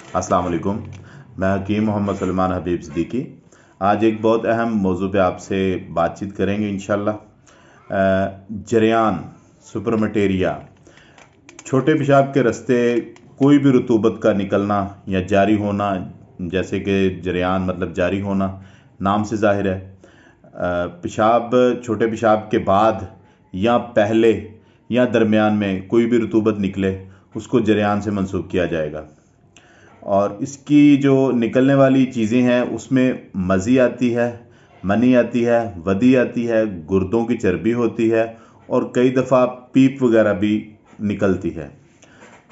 अस्सलाम वालेकुम। मैं हकीम मोहम्मद सलमान हबीब सिद्दीकी। आज एक बहुत अहम मौजू पे आपसे बातचीत करेंगे इंशाल्लाह। जरियान, सुपरमटेरिया, छोटे पेशाब के रास्ते कोई भी रतूबत का निकलना या जारी होना, जैसे कि जरियान मतलब जारी होना, नाम से ज़ाहिर है। पेशाब, छोटे पेशाब के बाद या पहले या दरमियान में कोई भी रतूबत निकले उसको जरियान से मंसूब किया जाएगा। और इसकी जो निकलने वाली चीज़ें हैं उसमें मज़ी आती है, मनी आती है, वदी आती है, गुर्दों की चर्बी होती है और कई दफ़ा पीप वगैरह भी निकलती है।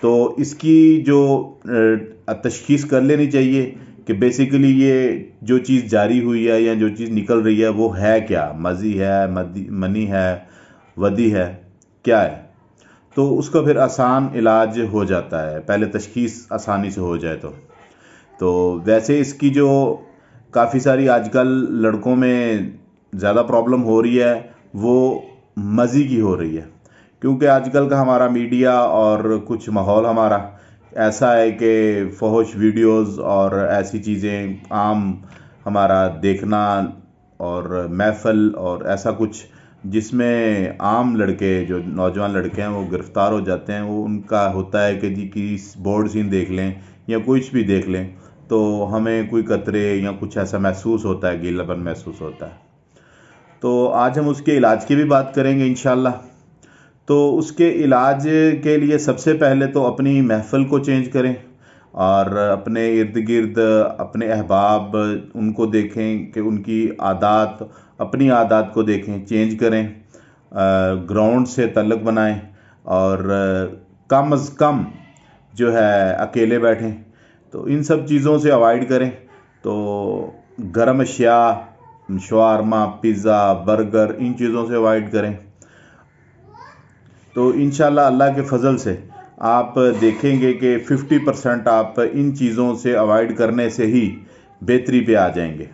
तो इसकी जो तशख़ीस कर लेनी चाहिए कि बेसिकली ये जो चीज़ जारी हुई है या जो चीज़ निकल रही है वो है क्या, मज़ी है, मनी है, वदी है, क्या है। तो उसका फिर आसान इलाज हो जाता है, पहले तशख़ीस आसानी से हो जाए तो वैसे इसकी जो काफ़ी सारी आजकल लड़कों में ज़्यादा प्रॉब्लम हो रही है वो मज़ी की हो रही है, क्योंकि आजकल का हमारा मीडिया और कुछ माहौल हमारा ऐसा है कि फ़ोहश वीडियोस और ऐसी चीज़ें आम हमारा देखना और महफ़िल और ऐसा कुछ जिसमें आम लड़के, जो नौजवान लड़के हैं वो गिरफ़्तार हो जाते हैं। वो उनका होता है कि जी कि बोर्ड सीन देख लें या कुछ भी देख लें तो हमें कोई कतरे या कुछ ऐसा महसूस होता है, गीलापन महसूस होता है। तो आज हम उसके इलाज की भी बात करेंगे इंशाल्लाह। तो उसके इलाज के लिए सबसे पहले तो अपनी महफ़िल को चेंज करें और अपने इर्द गिर्द अपने अहबाब उनको देखें कि उनकी आदत, अपनी आदत को देखें, चेंज करें, ग्राउंड से तल्लुक़ बनाएं और कम अज़ कम जो है अकेले बैठें। तो इन सब चीज़ों से अवॉइड करें। तो गर्म अशिया, शवारमा, पिज़्ज़ा, बर्गर, इन चीज़ों से अवॉइड करें। तो इंशाल्लाह अल्लाह के फ़ज़ल से आप देखेंगे कि 50% आप इन चीज़ों से अवॉइड करने से ही बेहतरी पे आ जाएंगे।